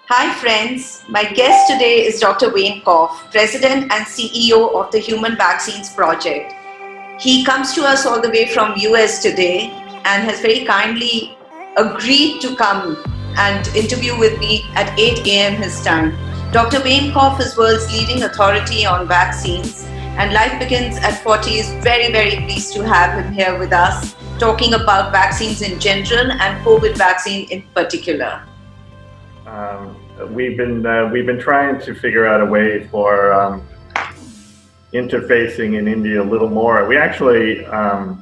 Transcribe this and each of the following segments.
Hi friends, my guest today is Dr. Wayne Koff, President and CEO of the Human Vaccines Project. He comes to us all the way from US today and has very kindly agreed to come and interview with me at 8 a.m. his time. Dr. Wayne Koff is world's leading authority on vaccines, and Life Begins at 40 is very, very pleased to have him here with us, talking about vaccines in general and COVID vaccine in particular. We've been trying to figure out a way for interfacing in India a little more. We actually are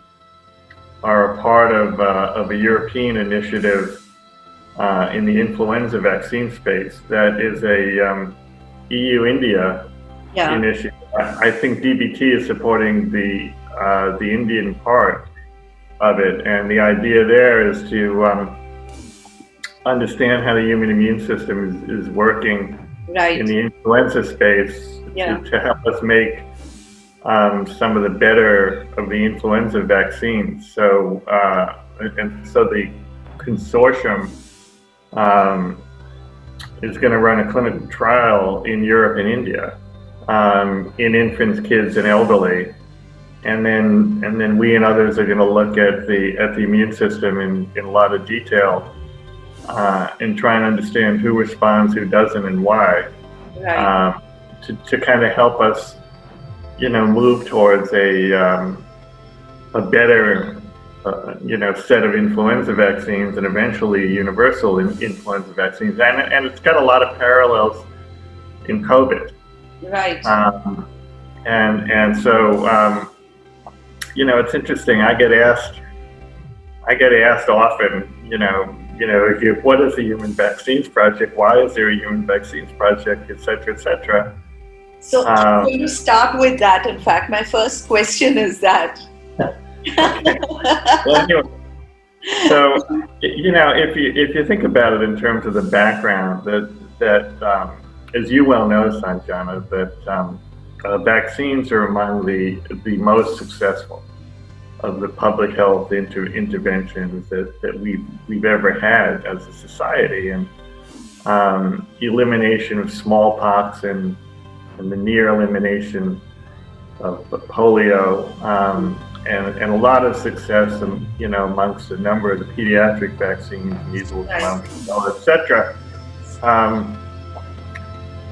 a part of a European initiative in the influenza vaccine space that is a EU-India initiative. I think DBT is supporting the Indian part of it, and the idea there is to understand how the human immune system is working in the influenza space to help us make some of the better of the influenza vaccines. So the consortium is going to run a clinical trial in Europe and India in infants, kids, and elderly, and then we and others are going to look at the immune system in a lot of detail. And try and understand who responds, who doesn't, and why, to kind of help us, move towards a better, set of influenza vaccines and eventually universal influenza vaccines. And it's got a lot of parallels in COVID. Right. And so, it's interesting. I get asked often, what is the Human Vaccines Project? Why is there a Human Vaccines Project, et cetera, et cetera? So I'm going to start with that. In fact, my first question is that. Okay. Well, anyway, so, if you think about it in terms of the background, that as you well know, Sanjana, that vaccines are among the most successful of the public health interventions that we've ever had as a society, and elimination of smallpox and the near elimination of polio, and a lot of success, amongst a number of the pediatric vaccines, measles, mumps, etc.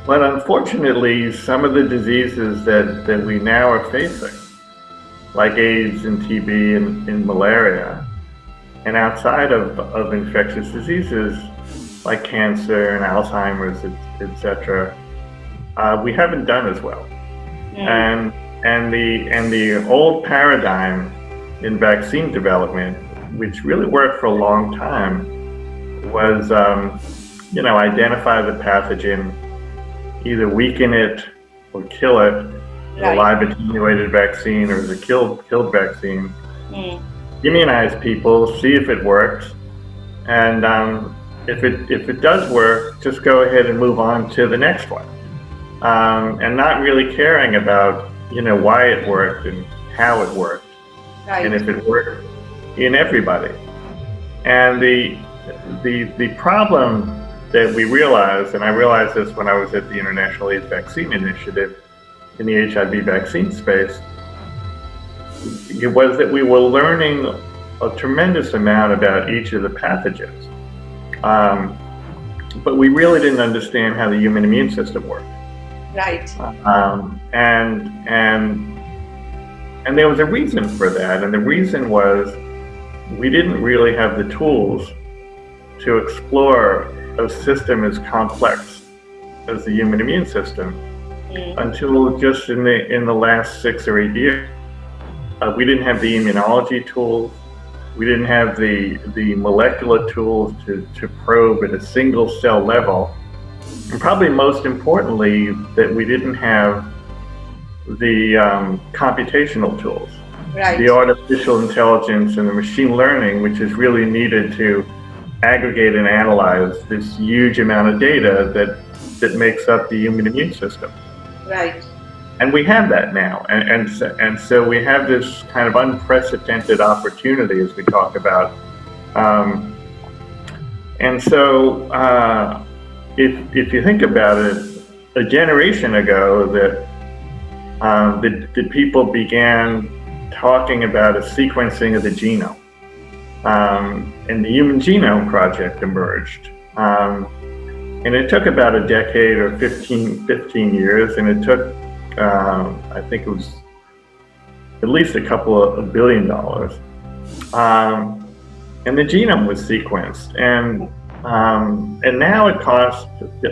But unfortunately, some of the diseases that we now are facing, like AIDS and TB and malaria, and outside of infectious diseases like cancer and Alzheimer's, etc., we haven't done as well. And the old paradigm in vaccine development, which really worked for a long time, was identify the pathogen, either weaken it or kill it. A live attenuated vaccine or a killed vaccine. Immunize people, see if it works, and if it does work, just go ahead and move on to the next one, and not really caring about why it worked and how it worked, and if it worked in everybody. And the problem that we realized, and I realized this when I was at the International AIDS Vaccine Initiative in the HIV vaccine space, it was that we were learning a tremendous amount about each of the pathogens, but we really didn't understand how the human immune system worked. Right. And there was a reason for that, and the reason was we didn't really have the tools to explore a system as complex as the human immune system. Until just in the last 6 or 8 years. We didn't have the immunology tools, we didn't have the molecular tools to probe at a single cell level, and probably most importantly, that we didn't have the computational tools, the artificial intelligence and the machine learning, which is really needed to aggregate and analyze this huge amount of data that makes up the human immune system. Right. And we have that now, and so we have this kind of unprecedented opportunity, as we talk about, and so if you think about it, a generation ago that people began talking about a sequencing of the genome, and the Human Genome Project emerged. And it took about a decade or 15 years, and it took, I think it was at least a couple of $1 billion. And the genome was sequenced, and now it costs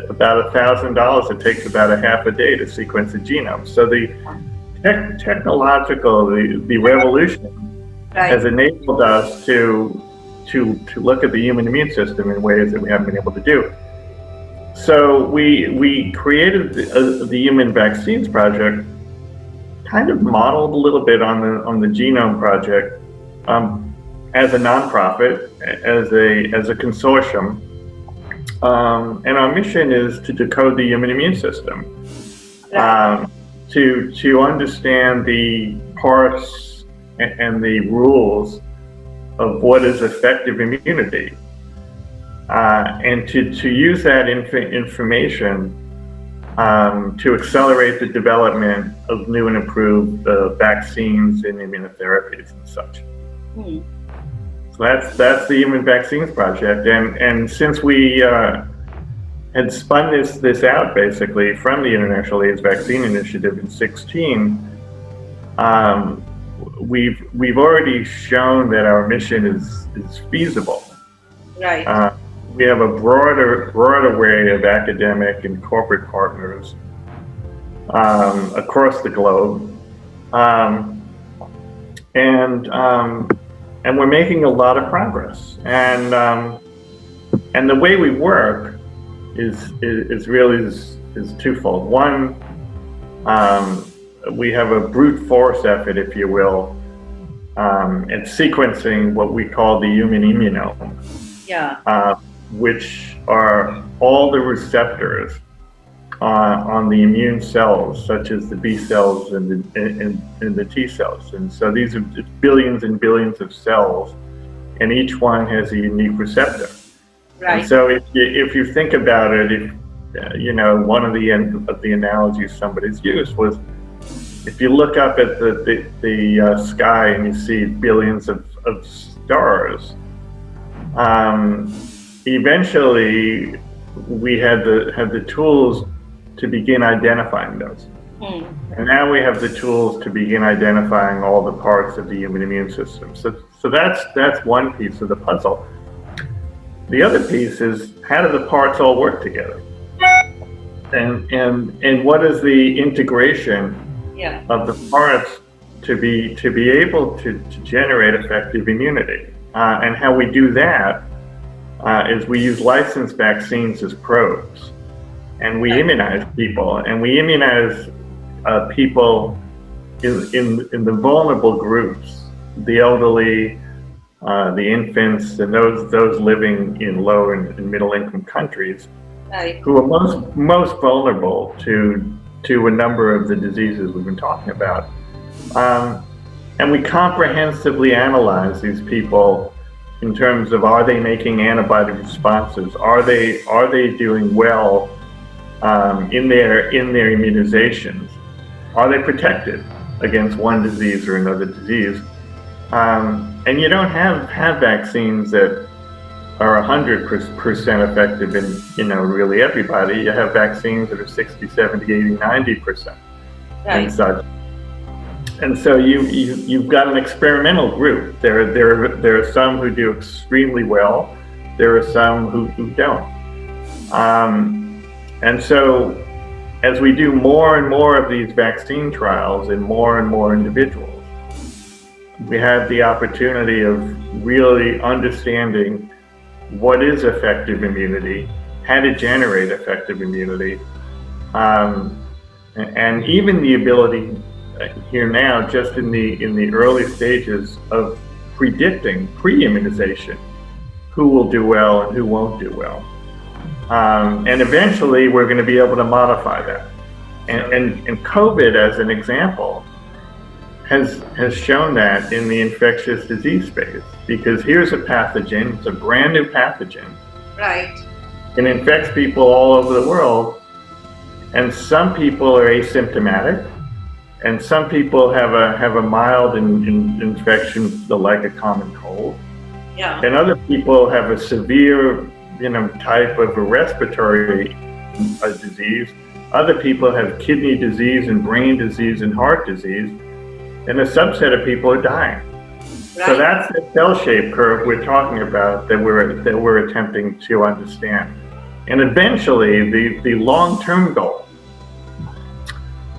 about $1,000. It takes about a half a day to sequence a genome. So the technological, the revolution has enabled us to look at the human immune system in ways that we haven't been able to do. So we created the Human Vaccines Project, kind of modeled a little bit on the Genome Project, as a nonprofit, as a consortium, and our mission is to decode the human immune system, to understand the parts and the rules of what is effective immunity. And to use that information to accelerate the development of new and improved vaccines and immunotherapies and such. So that's the Human Vaccines Project. And since we had spun this out basically from the International AIDS Vaccine Initiative in 2016, we've already shown that our mission is feasible. Right. We have a broad array of academic and corporate partners across the globe, and we're making a lot of progress. And the way we work is really twofold. One, we have a brute force effort, if you will, at sequencing what we call the human immunome. Yeah. Which are all the receptors on the immune cells, such as the B cells and the T cells. And so these are billions and billions of cells, and each one has a unique receptor. Right. And so if you think about it, one of the analogies somebody's used was, if you look up at the sky and you see billions of stars, eventually we had the tools to begin identifying those. And now we have the tools to begin identifying all the parts of the human immune system. So that's one piece of the puzzle. The other piece is, how do the parts all work together? And what is the integration of the parts to be able to generate effective immunity? And how we do that is we use licensed vaccines as probes, and we immunize people, and we immunize people in the vulnerable groups, the elderly, the infants, and those living in low and middle income countries, who are most vulnerable to a number of the diseases we've been talking about. And we comprehensively analyze these people in terms of, are they making antibody responses? Are they doing well in their immunizations? Are they protected against one disease or another disease? And you don't have vaccines that are 100% effective in really everybody. You have vaccines that are 60, 70, 80, 90% and such. And so you've got an experimental group. There are some who do extremely well. There are some who don't. And so as we do more and more of these vaccine trials in more and more individuals, we have the opportunity of really understanding what is effective immunity, how to generate effective immunity, and even the ability here now, just in the early stages of predicting pre-immunization, who will do well and who won't do well. And eventually we're going to be able to modify that. And COVID, as an example, has shown that in the infectious disease space, because here's a pathogen, it's a brand new pathogen. Right. It infects people all over the world, and some people are asymptomatic, and some people have a mild infection like a common cold. Yeah. And other people have a severe, type of a respiratory disease. Other people have kidney disease and brain disease and heart disease, and a subset of people are dying. Right. So that's the bell-shaped curve we're talking about that we're attempting to understand. And eventually, the long-term goal,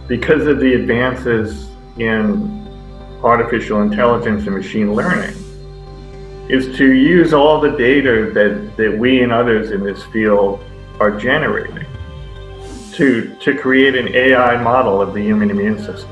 because of the advances in artificial intelligence and machine learning, is to use all the data that we and others in this field are generating to create an AI model of the human immune system.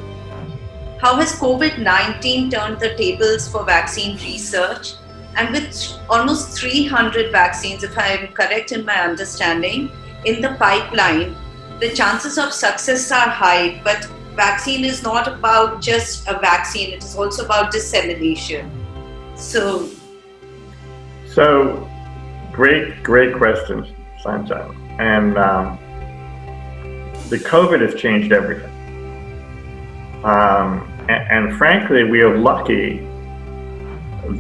How has COVID-19 turned the tables for vaccine research? And with almost 300 vaccines, if I am correct in my understanding, in the pipeline, the chances of success are high, but vaccine is not about just a vaccine, it is also about dissemination. So great question, Sunshine. And the COVID has changed everything. And frankly, we are lucky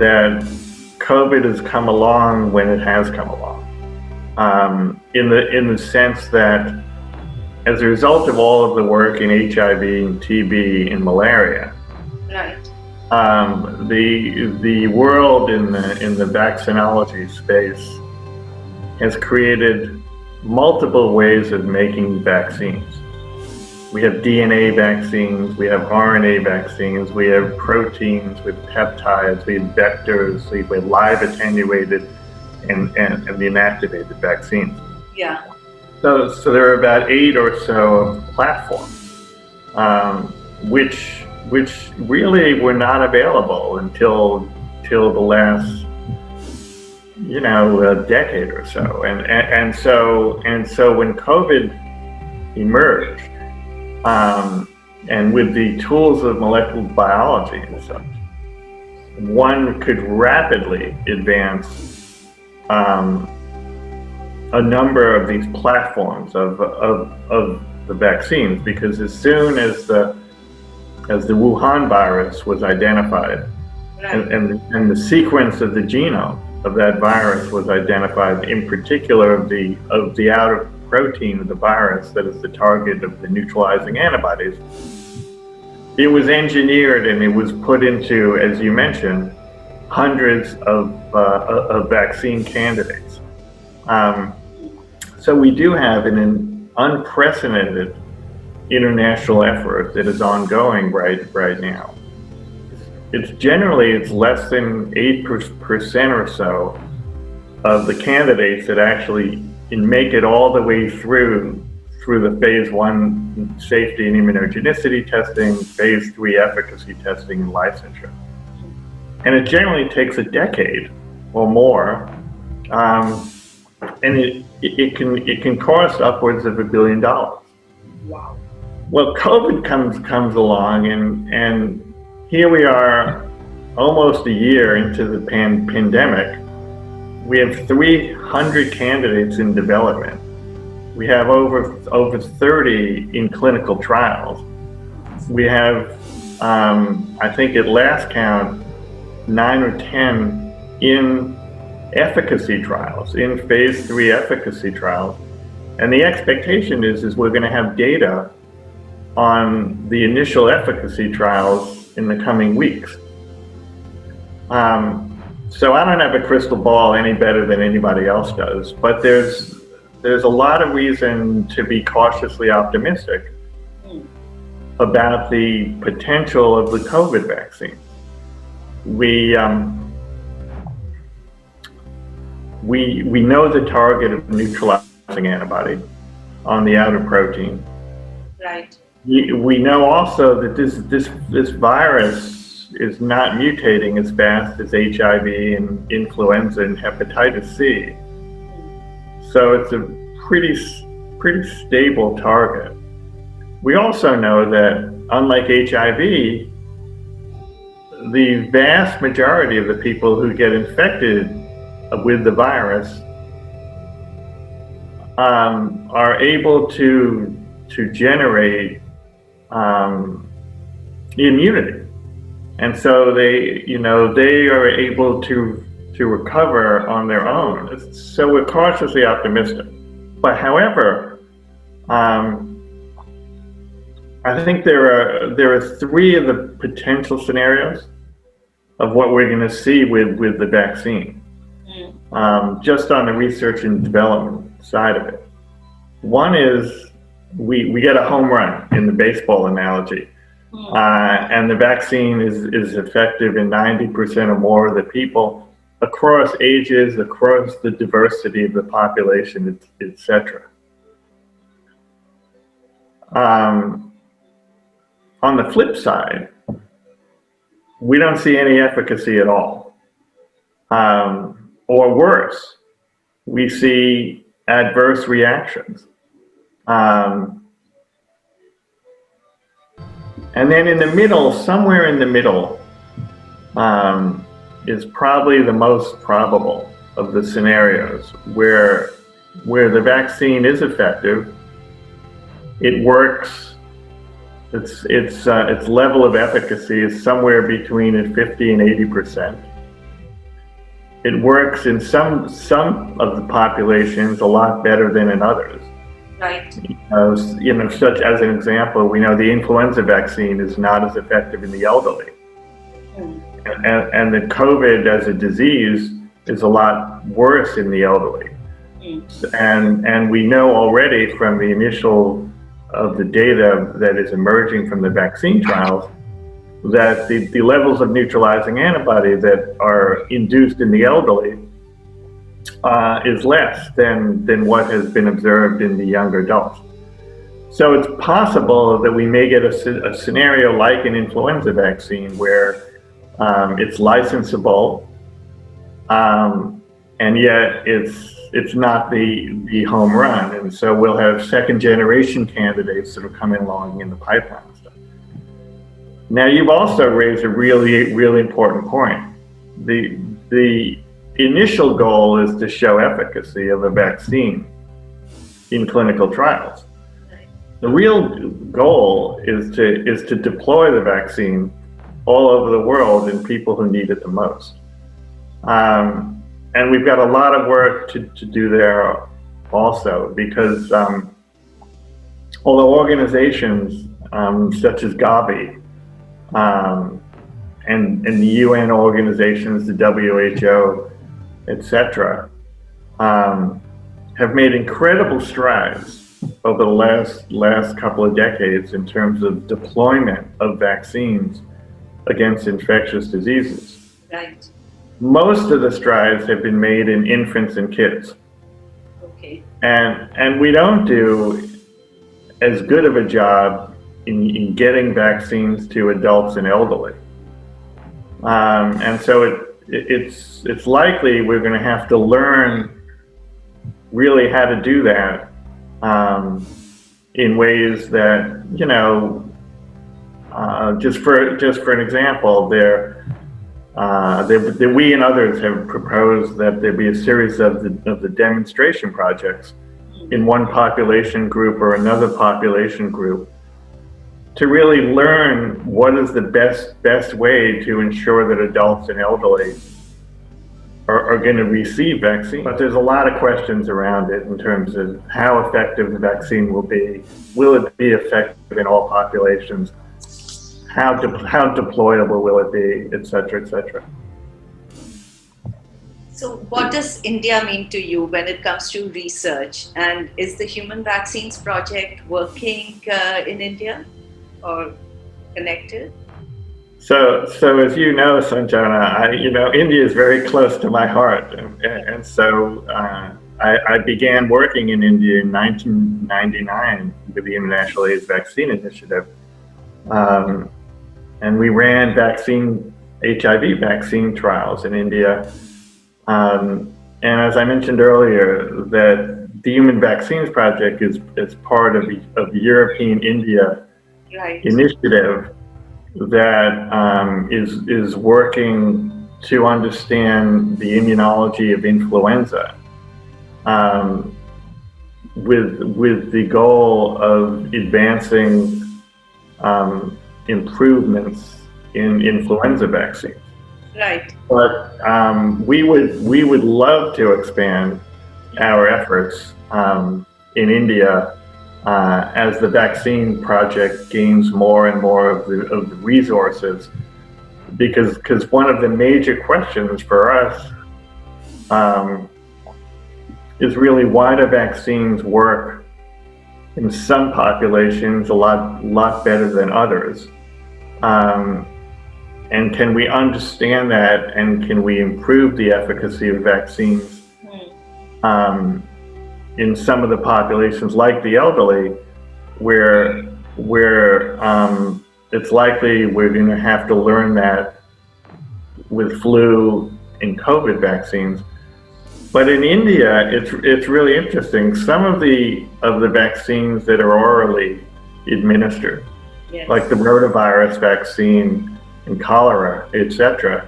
that COVID has come along when it has come along. In the sense that as a result of all of the work in HIV and TB and malaria, right. The world in the vaccinology space has created multiple ways of making vaccines. We have DNA vaccines, we have RNA vaccines, we have proteins, we have peptides, we have vectors, we have live attenuated and the inactivated vaccines. Yeah. So there are about 8 or so platforms, which really were not available until the last a decade or so, and so when COVID emerged, and with the tools of molecular biology and such, one could rapidly advance a number of these platforms of the vaccines, because as soon as the Wuhan virus was identified, right. and the sequence of the genome of that virus was identified, in particular of the outer protein of the virus that is the target of the neutralizing antibodies, it was engineered and it was put into, as you mentioned, hundreds of vaccine candidates. So we do have an unprecedented international effort that is ongoing right now. It's less than 8% or so of the candidates that actually make it all the way through the phase 1 safety and immunogenicity testing, phase 3 efficacy testing, and licensure. And it generally takes a decade or more, and it can cost upwards of $1 billion. Wow. Well, COVID comes along, and here we are, almost a year into the pandemic. We have 300 candidates in development. We have over 30 in clinical trials. We have, I think at last count, 9 or 10 in efficacy trials, in phase 3 efficacy trials. And the expectation is we're going to have data on the initial efficacy trials in the coming weeks. So I don't have a crystal ball any better than anybody else does, but there's a lot of reason to be cautiously optimistic about the potential of the COVID vaccine. We know the target of neutralizing antibody on the outer protein. Right. We know also that this virus is not mutating as fast as HIV and influenza and hepatitis C. So it's a pretty stable target. We also know that, unlike HIV, the vast majority of the people who get infected with the virus are able to generate immunity, and so they are able to recover on their own. So we're cautiously optimistic. But however, I think there are three of the potential scenarios of what we're going to see with the vaccine, just on the research and development side of it. One is we get a home run in the baseball analogy, and the vaccine is effective in 90% or more of the people across ages, across the diversity of the population, etc. On the flip side, we don't see any efficacy at all. Or worse, we see adverse reactions. And then in the middle, somewhere in the middle, is probably the most probable of the scenarios where the vaccine is effective, it works. Its level of efficacy is somewhere between 50 and 80%. It works in some of the populations a lot better than in others. Right. Such as an example, we know the influenza vaccine is not as effective in the elderly, and the COVID as a disease is a lot worse in the elderly. And we know already from the initial of the data that is emerging from the vaccine trials that the levels of neutralizing antibody that are induced in the elderly is less than what has been observed in the younger adults. So it's possible that we may get a scenario like an influenza vaccine where it's licensable, and yet it's not the home run, and so we'll have second generation candidates that are coming along in the pipeline stuff. Now, you've also raised a really, really important point. The initial goal is to show efficacy of a vaccine in clinical trials. The real goal is to deploy the vaccine all over the world in people who need it the most. And we've got a lot of work to do there also, because although organizations such as Gavi and the UN organizations, the WHO, etc., have made incredible strides over the last couple of decades in terms of deployment of vaccines against infectious diseases. Right. Most of the strides have been made in infants and kids. Okay. And we don't do as good of a job in getting vaccines to adults and elderly. And so it's likely we're going to have to learn really how to do that in ways that, just for an example, we and others have proposed that there be a series of the demonstration projects in one population group or another population group to really learn what is the best way to ensure that adults and elderly are going to receive vaccine. But there's a lot of questions around it in terms of how effective the vaccine will be. Will it be effective in all populations? How deployable will it be, et cetera, et cetera. So what does India mean to you when it comes to research? And is the Human Vaccines Project working in India or connected? So as you know, Sanjana, India is very close to my heart. And so I began working in India in 1999 with the International AIDS Vaccine Initiative. And we ran HIV vaccine trials in India. And as I mentioned earlier, that the Human Vaccines Project is part of the European India initiative that is working to understand the immunology of influenza. with the goal of advancing improvements in influenza vaccines. Right. But we would love to expand our efforts in India as the vaccine project gains more and more of the resources, because one of the major questions for us is really, why do vaccines work in some populations a lot better than others? And can we understand that, and can we improve the efficacy of vaccines in some of the populations, like the elderly, where it's likely we're going to have to learn that with flu and COVID vaccines. But in India, it's really interesting. Some of the vaccines that are orally administered, Yes. like the rotavirus vaccine and cholera, etc.,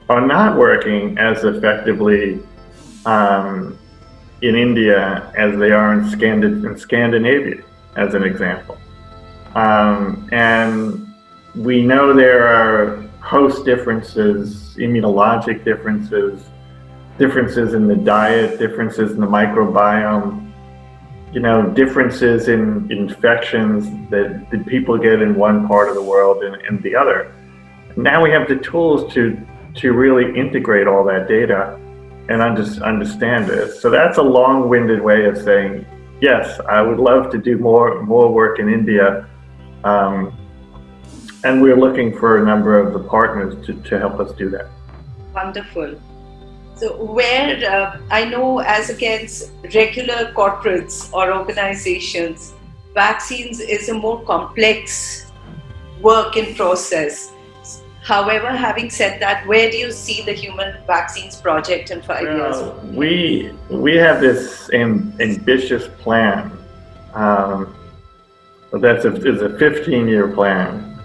are not working as effectively in India as they are in Scandinavia, as an example. And we know there are host differences, immunologic differences, differences in the diet, differences in the microbiome, differences in infections that people get in one part of the world and the other. Now we have the tools to really integrate all that data and understand it. So that's a long-winded way of saying, yes, I would love to do more work in India, and we're looking for a number of the partners to help us do that. Wonderful. So where I know, as against regular corporates or organizations, vaccines is a more complex work in process. However, having said that, where do you see the human vaccines project in 5 years? We have this ambitious plan. It's a 15-year plan,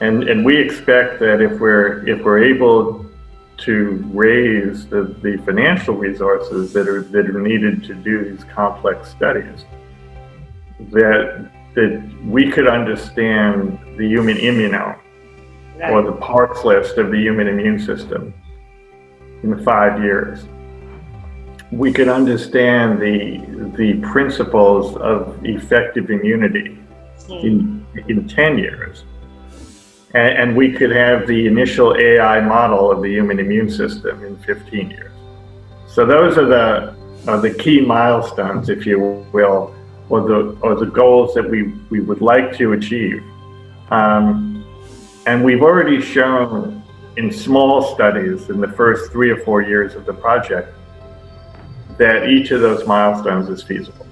and we expect that if we're able to raise the financial resources that are needed to do these complex studies, that we could understand the human immunome, right, or the parts list of the human immune system in 5 years. We could understand the principles of effective immunity in 10 years. And we could have the initial AI model of the human immune system in 15 years. So those are the key milestones, if you will, or the goals that we would like to achieve. And we've already shown in small studies in the first 3 or 4 years of the project that each of those milestones is feasible.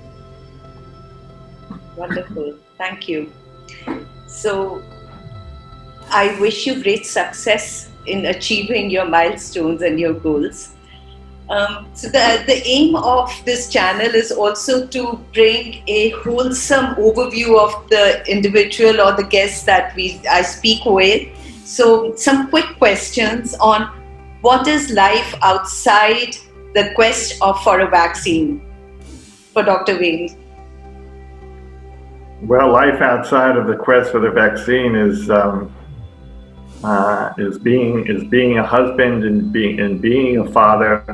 Wonderful. Thank you. So I wish you great success in achieving your milestones and your goals. So the aim of this channel is also to bring a wholesome overview of the individual or the guests that I speak with. So some quick questions on what is life outside the quest for a vaccine for Dr. Wayne. Well, life outside of the quest for the vaccine is being a husband and being a father,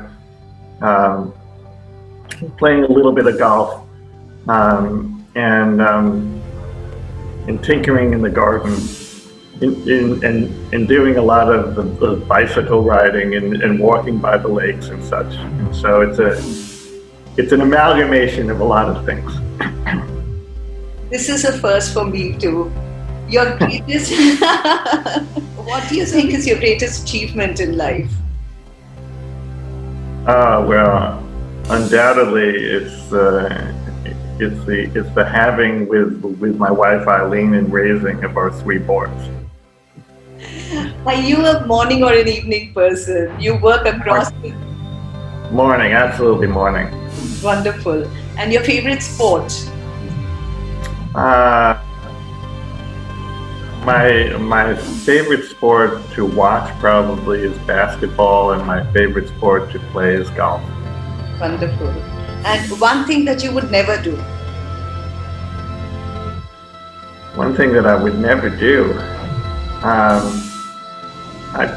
playing a little bit of golf, and tinkering in the garden, and doing a lot of the bicycle riding and walking by the lakes and such. And so it's an amalgamation of a lot of things. This is a first for me too. Your greatest, what do you think is your greatest achievement in life? Well, undoubtedly it's the having with my wife Eileen and raising of our 3 boys. Are you a morning or an evening person? You work across the... Morning, absolutely morning. Wonderful. And your favorite sport? My favorite sport to watch probably is basketball, and my favorite sport to play is golf. Wonderful. And one thing that you would never do. One thing that I would never do, I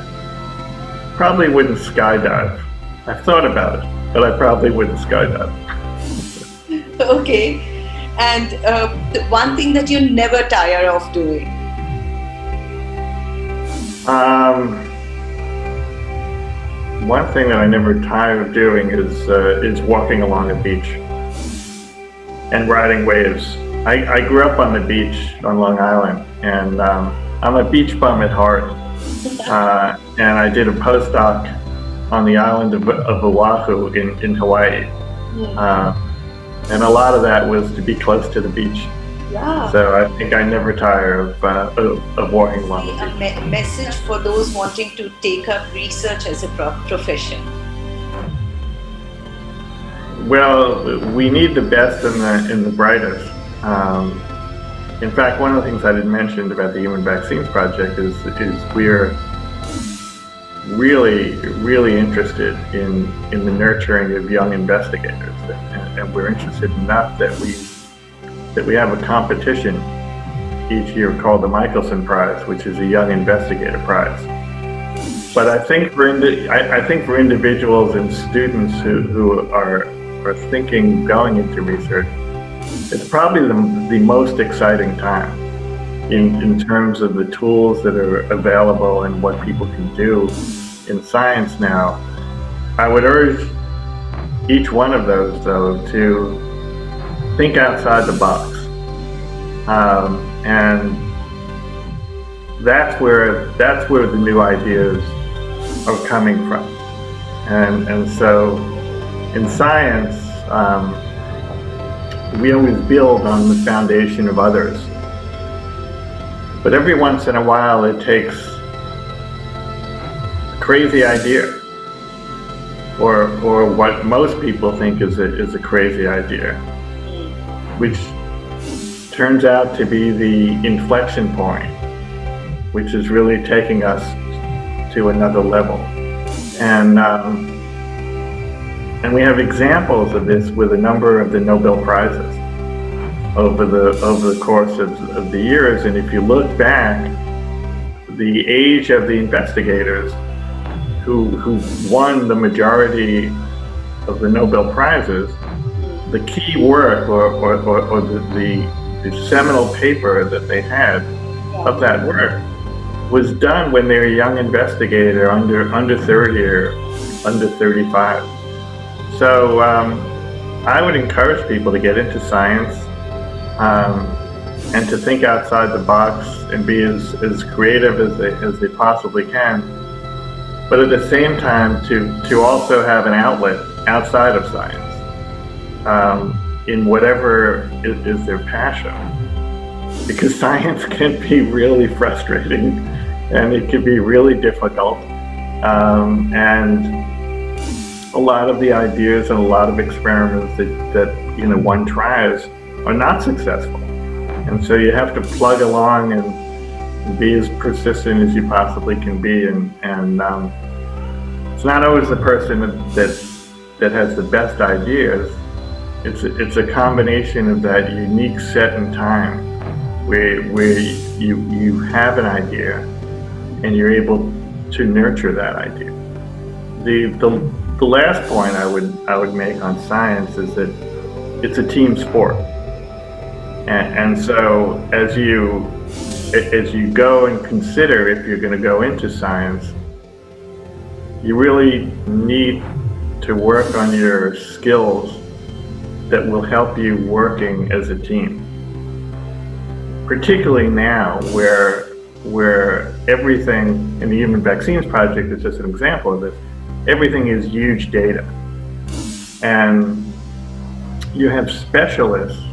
probably wouldn't skydive. I've thought about it, but I probably wouldn't skydive. Okay. And the one thing that you never tire of doing. One thing that I never tire of doing is walking along a beach and riding waves. I grew up on the beach on Long Island, and I'm a beach bum at heart. And I did a postdoc on the island of Oahu in Hawaii. And a lot of that was to be close to the beach. Yeah. So I think I never tire of walking along the beach. A message for those wanting to take up research as a profession. Well, we need the best and the brightest. In fact, one of the things I didn't mention about the Human Vaccines Project is we're really interested in the nurturing of young investigators, and we're interested enough that we have a competition each year called the Michelson Prize, which is a Young Investigator Prize. But I think for individuals and students who are thinking going into research, it's probably the most exciting time in terms of the tools that are available and what people can do in science now. I would urge each one of those, though, to think outside the box. And that's where the new ideas are coming from. And so in science, we always build on the foundation of others. But every once in a while it takes a crazy idea, or what most people think is a crazy idea, which turns out to be the inflection point, which is really taking us to another level. And we have examples of this with a number of the Nobel Prizes over the course of the years. And if you look back, the age of the investigators who won the majority of the Nobel Prizes, the key work or the seminal paper that they had of that work was done when they were a young investigator under 30 or under 35. So I would encourage people to get into science and to think outside the box and be as creative as they possibly can, but at the same time to also have an outlet outside of science in whatever is their passion, because science can be really frustrating and it can be really difficult, and a lot of the ideas and a lot of experiments that one tries are not successful, and so you have to plug along and be as persistent as you possibly can be, and it's not always the person that has the best ideas. It's a combination of that unique set in time where you have an idea and you're able to nurture that idea. The last point I would make on science is that it's a team sport, and so as you go and consider if you're going to go into science, you really need to work on your skills that will help you working as a team, particularly now where everything in the Human Vaccines Project is just an example of this. Everything is huge data, and you have specialists,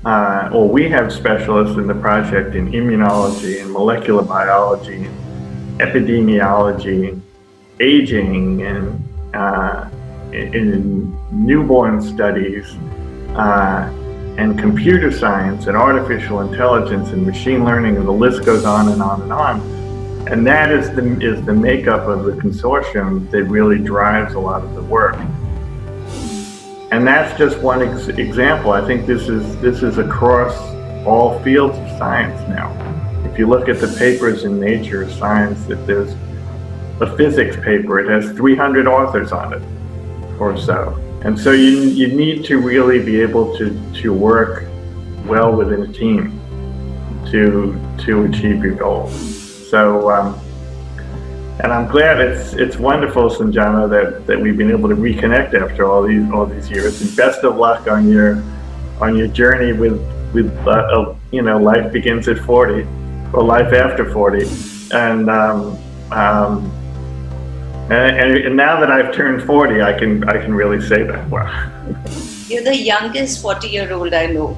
or we have specialists in the project in immunology and molecular biology, epidemiology, aging, and in newborn studies, and computer science and artificial intelligence and machine learning, and the list goes on and on and on. And that is the makeup of the consortium that really drives a lot of the work. And that's just one example. I think this is across all fields of science now. If you look at the papers in Nature or Science, that there's a physics paper, it has 300 authors on it or so. And so you need to really be able to work well within a team to achieve your goals. So, and I'm glad it's wonderful, Sanjana, that we've been able to reconnect after all these years. And best of luck on your journey with life begins at 40, or life after 40, and now that I've turned 40, I can really say that. Wow. You're the youngest 40-year-old I know.